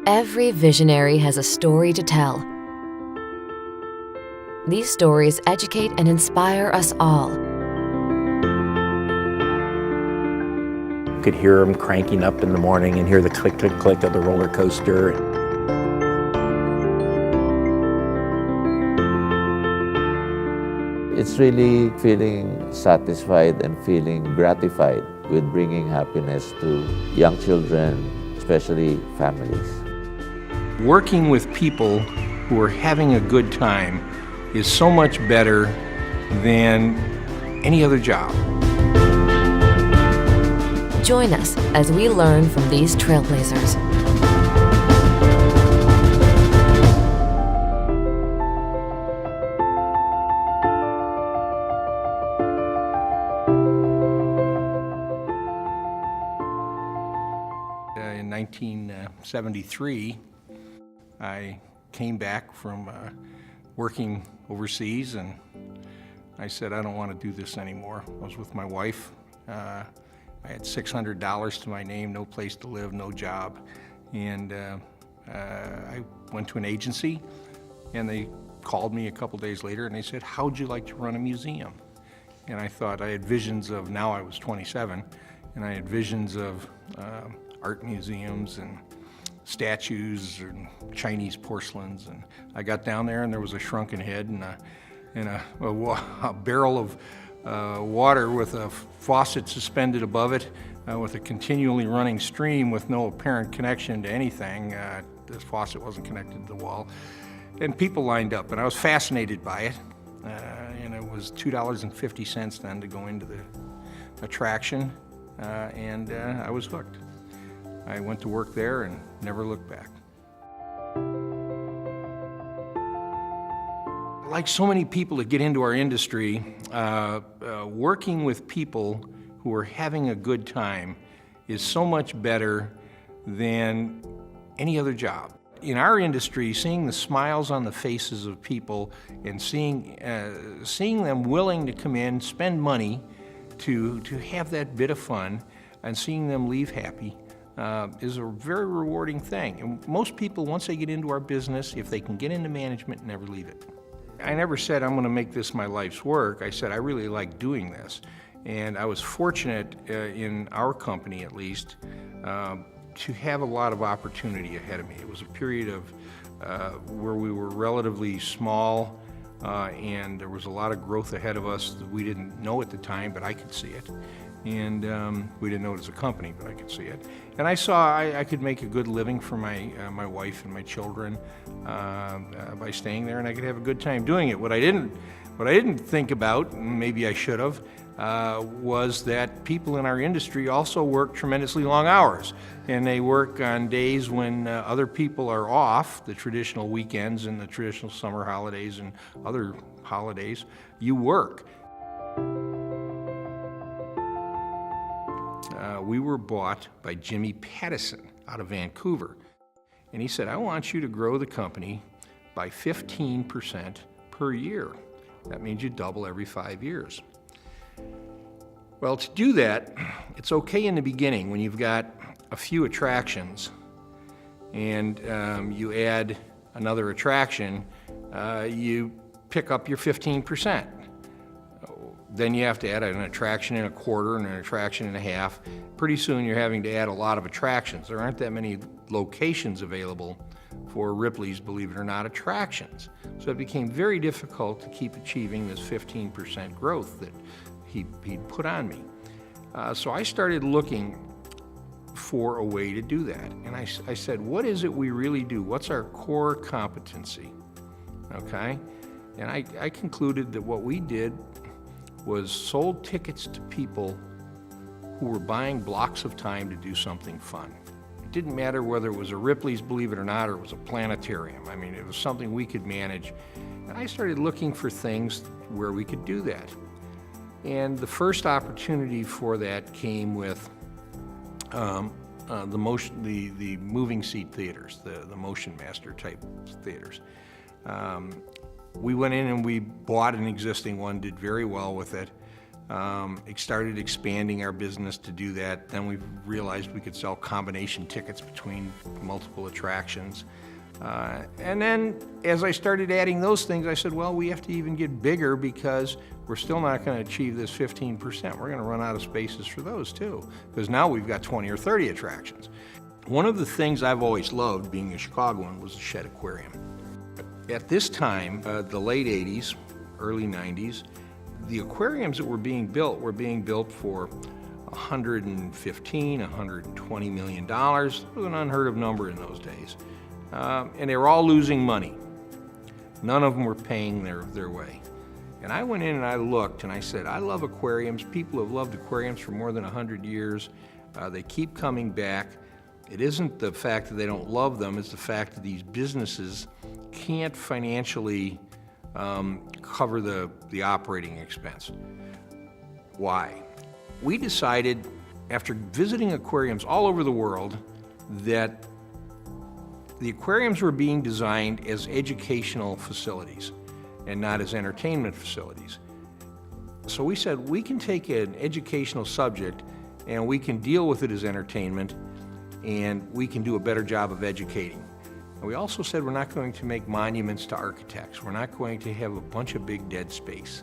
Every visionary has a story to tell. These stories educate and inspire us all. You could hear them cranking up in the morning and hear the click, click, click of the roller coaster. It's really feeling satisfied and feeling gratified with bringing happiness to young children, especially families. Working with people who are having a good time is so much better than any other job. Join us as we learn from these trailblazers. In 1973, I came back from working overseas, and I said, I don't want to do this anymore. I was with my wife. I had $600 to my name, no place to live, no job. And I went to an agency, and they called me a couple days later, and they said, how'd you like to run a museum? And I thought, I had visions of, now I was 27, and I had visions of art museums and statues and Chinese porcelains. And I got down there, and there was a shrunken head and a barrel of water with a faucet suspended above it, with a continually running stream with no apparent connection to anything. The faucet wasn't connected to the wall. And people lined up, and I was fascinated by it. And it was $2.50 then to go into the attraction, and I was hooked. I went to work there and never looked back. Like so many people that get into our industry, working with people who are having a good time is so much better than any other job. In our industry, seeing the smiles on the faces of people and seeing them willing to come in, spend money to have that bit of fun, and seeing them leave happy is a very rewarding thing. And most people, once they get into our business, if they can get into management, never leave it. I never said I'm going to make this my life's work. I said I really like doing this. And I was fortunate in our company, at least, to have a lot of opportunity ahead of me. It was a period of where we were relatively small, and there was a lot of growth ahead of us that we didn't know at the time, but I could see it. And we didn't know it as a company, but I could see it. And I saw I could make a good living for my wife and my children by staying there, and I could have a good time doing it. What I didn't think about, and maybe I should have, was that people in our industry also work tremendously long hours, and they work on days when other people are off, the traditional weekends and the traditional summer holidays and other holidays. You work. We were bought by Jimmy Pattison out of Vancouver, and he said, I want you to grow the company by 15% per year. That means you double every 5 years. Well, to do that, it's okay in the beginning when you've got a few attractions and you add another attraction, you pick up your 15%. Then you have to add an attraction and a quarter and an attraction and a half. Pretty soon you're having to add a lot of attractions. There aren't that many locations available for Ripley's, believe it or not, attractions. So it became very difficult to keep achieving this 15% growth that he'd put on me. So I started looking for a way to do that. And I said, what is it we really do? What's our core competency? Okay? And I concluded that what we did was sold tickets to people who were buying blocks of time to do something fun. It didn't matter whether it was a Ripley's, believe it or not, or it was a planetarium. I mean, it was something we could manage. And I started looking for things where we could do that. And the first opportunity for that came with the moving seat theaters, the Motion Master type theaters. We went in and we bought an existing one, did very well with it. Started expanding our business to do that. Then we realized we could sell combination tickets between multiple attractions. And then as I started adding those things, I said, well, we have to even get bigger because we're still not going to achieve this 15%. We're going to run out of spaces for those too, because now we've got 20 or 30 attractions. One of the things I've always loved, being a Chicagoan, was the Shed Aquarium. At this time, the late 80s, early 90s, the aquariums that were being built for $115, $120 million. It was an unheard of number in those days. And they were all losing money. None of them were paying their way. And I went in and I looked and I said, I love aquariums. People have loved aquariums for more than 100 years. They keep coming back. It isn't the fact that they don't love them, it's the fact that these businesses can't financially cover the operating expense. Why? We decided, after visiting aquariums all over the world, that the aquariums were being designed as educational facilities and not as entertainment facilities. So we said, we can take an educational subject and we can deal with it as entertainment, and we can do a better job of educating. And we also said we're not going to make monuments to architects. We're not going to have a bunch of big dead space.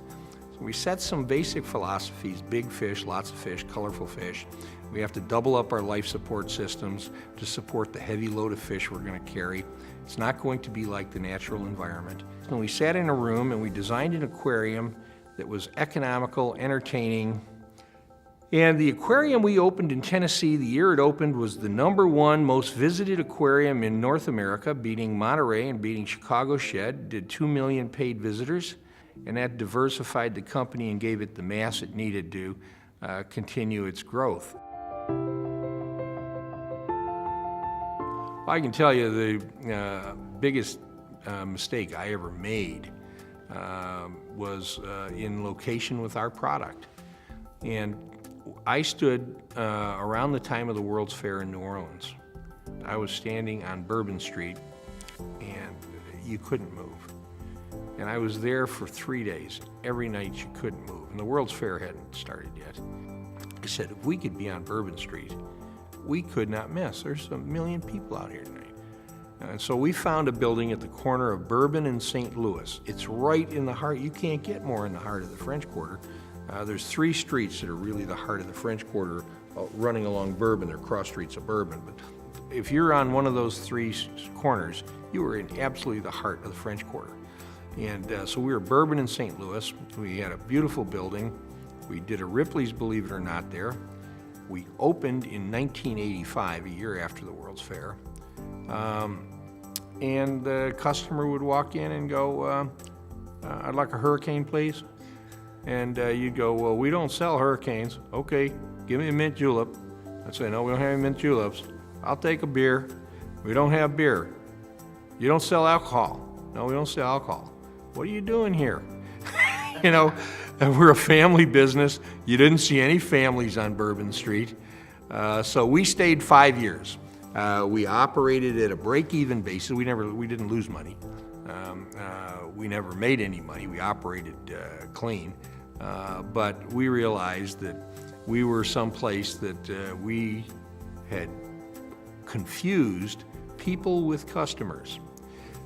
So we set some basic philosophies: big fish, lots of fish, colorful fish. We have to double up our life support systems to support the heavy load of fish we're going to carry. It's not going to be like the natural environment. And we sat in a room and we designed an aquarium that was economical, entertaining. And the aquarium we opened in Tennessee, the year it opened, was the #1 most visited aquarium in North America, beating Monterey and beating Chicago Shed. Did 2 million paid visitors, and that diversified the company and gave it the mass it needed to continue its growth. I can tell you the biggest mistake I ever made was in location with our product. And I stood around the time of the World's Fair in New Orleans. I was standing on Bourbon Street, and you couldn't move. And I was there for 3 days. Every night you couldn't move, and the World's Fair hadn't started yet. I said, if we could be on Bourbon Street, we could not miss. There's 1 million people out here tonight. And so we found a building at the corner of Bourbon and St. Louis. It's right in the heart. You can't get more in the heart of the French Quarter. There's 3 streets that are really the heart of the French Quarter running along Bourbon. They're cross streets of Bourbon. But if you're on one of those 3 corners, you are in absolutely the heart of the French Quarter. And so we were Bourbon and St. Louis. We had a beautiful building. We did a Ripley's, believe it or not, there. We opened in 1985, a year after the World's Fair. And the customer would walk in and go, I'd like a hurricane, please. And you'd go, well, we don't sell hurricanes. Okay, give me a mint julep. I'd say, no, we don't have any mint juleps. I'll take a beer. We don't have beer. You don't sell alcohol. No, we don't sell alcohol. What are you doing here? You know, we're a family business. You didn't see any families on Bourbon Street. So we stayed 5 years. We operated at a break-even basis. We didn't lose money. We never made any money. We operated clean. But we realized that we were someplace that we had confused people with customers.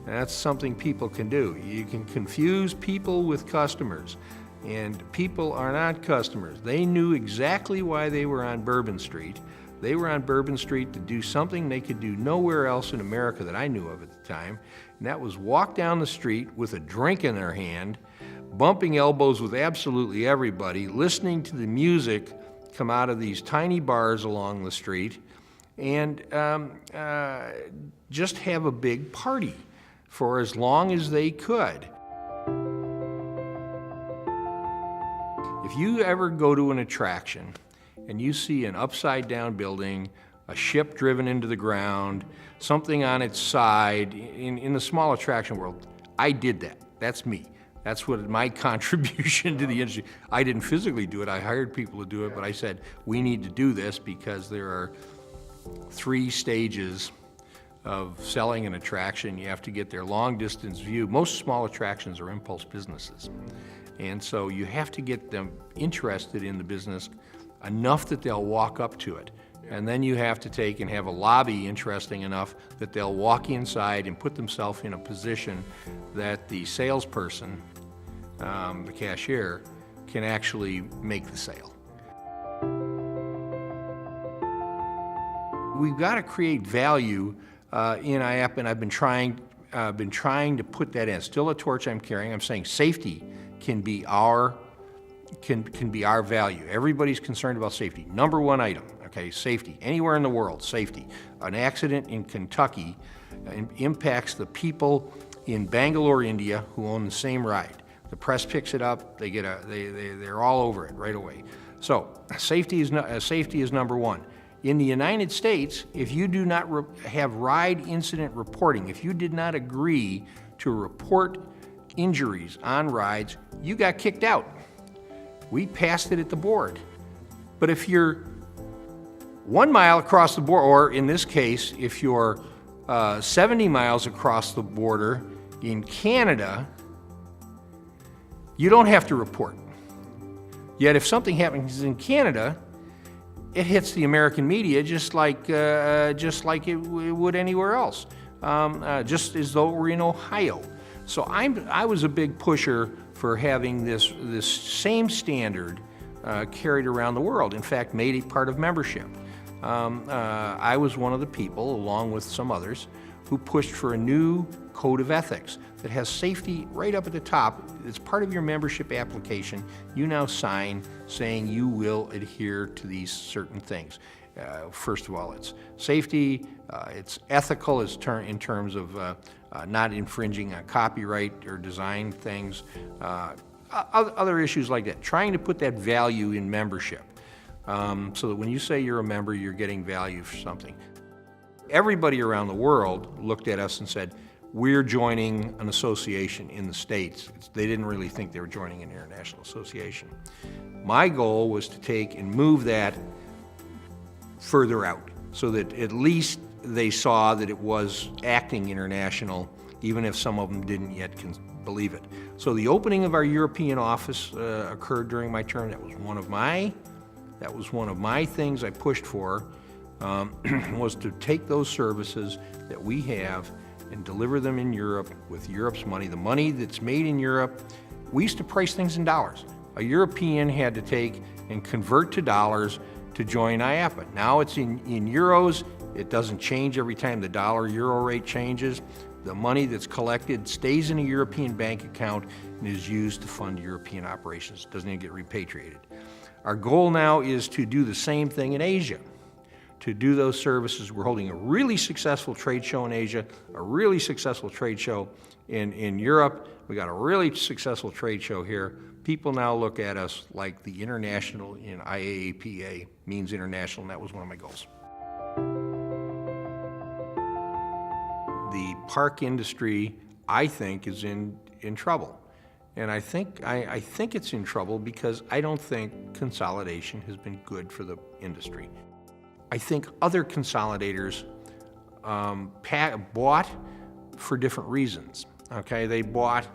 And that's something people can do. You can confuse people with customers, and people are not customers. They knew exactly why they were on Bourbon Street. They were on Bourbon Street to do something they could do nowhere else in America that I knew of at the time, and that was walk down the street with a drink in their hand, bumping elbows with absolutely everybody, listening to the music come out of these tiny bars along the street, and just have a big party for as long as they could. If you ever go to an attraction and you see an upside-down building, a ship driven into the ground, something on its side, in the small attraction world, I did that. That's me. That's what my contribution to the industry. I didn't physically do it. I hired people to do it, but I said, we need to do this because there are 3 stages of selling an attraction. You have to get their long-distance view. Most small attractions are impulse businesses. And so you have to get them interested in the business enough that they'll walk up to it. And then you have to take and have a lobby interesting enough that they'll walk inside and put themselves in a position that the salesperson, the cashier, can actually make the sale. We've got to create value in IAAPA, and I've been trying to put that in. Still a torch I'm carrying. I'm saying safety can be our value. Everybody's concerned about safety. Number one item, okay, safety. Anywhere in the world, safety. An accident in Kentucky impacts the people in Bangalore, India, who own the same ride. The press picks it up. They're all over it right away. So safety is number one. In the United States, if you do not have ride incident reporting, if you did not agree to report injuries on rides, you got kicked out. We passed it at the board. But if you're 1 mile across the border, or in this case, if you're 70 miles across the border in Canada, you don't have to report. Yet if something happens in Canada, it hits the American media just like it would anywhere else, just as though we're in Ohio. So I was a big pusher for having this same standard carried around the world. In fact, made it part of membership. I was one of the people, along with some others, who pushed for a new code of ethics that has safety right up at the top. It's part of your membership application. You now sign saying you will adhere to these certain things. First of all, it's safety, it's ethical in terms of not infringing on copyright or design things, other issues like that. Trying to put that value in membership so that when you say you're a member, you're getting value for something. Everybody around the world looked at us and said, we're joining an association in the States. They didn't really think they were joining an international association. My goal was to take and move that further out so that at least they saw that it was acting international, even if some of them didn't yet believe it. So the opening of our European office occurred during my term. That was one of my things I pushed for, was to take those services that we have and deliver them in Europe with Europe's money. The money that's made in Europe, we used to price things in dollars. A European had to take and convert to dollars to join IAAPA. Now it's in euros. It doesn't change every time the dollar-euro rate changes. The money that's collected stays in a European bank account and is used to fund European operations. It doesn't even get repatriated. Our goal now is to do the same thing in Asia. To do those services, we're holding a really successful trade show in Asia, a really successful trade show in Europe. We got a really successful trade show here. People now look at us like the international in IAAPA means international, and that was one of my goals. The park industry, I think, is in trouble. And I think it's in trouble because I don't think consolidation has been good for the industry. I think other consolidators bought for different reasons. Okay, they bought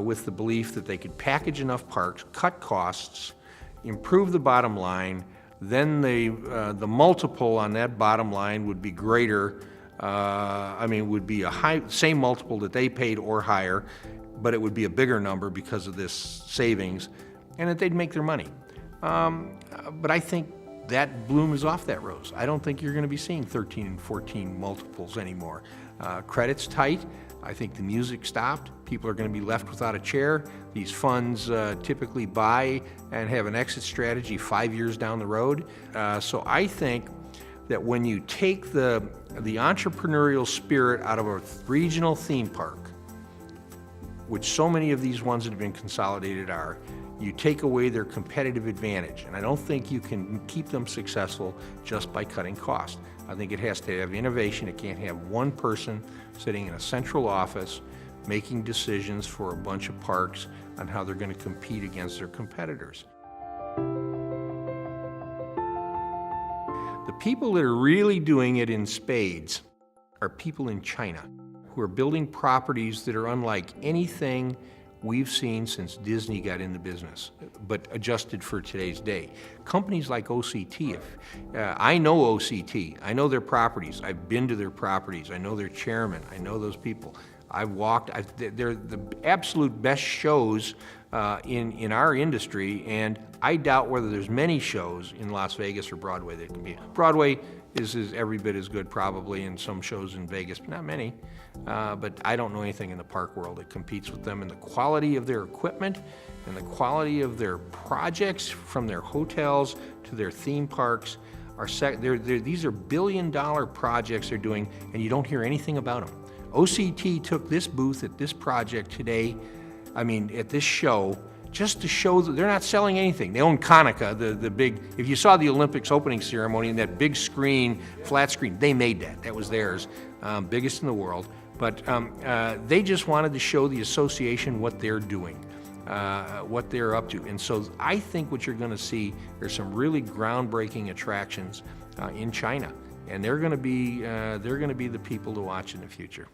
with the belief that they could package enough parks, cut costs, improve the bottom line, then the multiple on that bottom line would be greater. Would be a same multiple that they paid or higher, but it would be a bigger number because of this savings, and that they'd make their money. But I think that bloom is off that rose. I don't think you're going to be seeing 13 and 14 multiples anymore. Credit's tight. I think the music stopped. People are going to be left without a chair. These funds typically buy and have an exit strategy 5 years down the road. So I think that when you take the entrepreneurial spirit out of a regional theme park, which so many of these ones that have been consolidated are, you take away their competitive advantage. And I don't think you can keep them successful just by cutting costs. I think it has to have innovation. It can't have one person sitting in a central office making decisions for a bunch of parks on how they're going to compete against their competitors. The people that are really doing it in spades are people in China who are building properties that are unlike anything we've seen since Disney got in the business, but adjusted for today's day. Companies like OCT, I know OCT, I know their properties, I've been to their properties, I know their chairman, I know those people. They're the absolute best shows in our industry, and I doubt whether there's many shows in Las Vegas or Broadway that can be. Broadway is every bit as good probably, and some shows in Vegas, but not many. But I don't know anything in the park world that competes with them, and the quality of their equipment and the quality of their projects, from their hotels to their theme parks, these are billion-dollar projects they're doing, and you don't hear anything about them. OCT took this booth at this project today, at this show, just to show that they're not selling anything. They own Konica, the big, if you saw the Olympics opening ceremony and that big screen, flat screen, they made that. That was theirs, biggest in the world. But they just wanted to show the association what they're doing, what they're up to. And so I think what you're going to see, there's some really groundbreaking attractions in China, and they're going to be the people to watch in the future.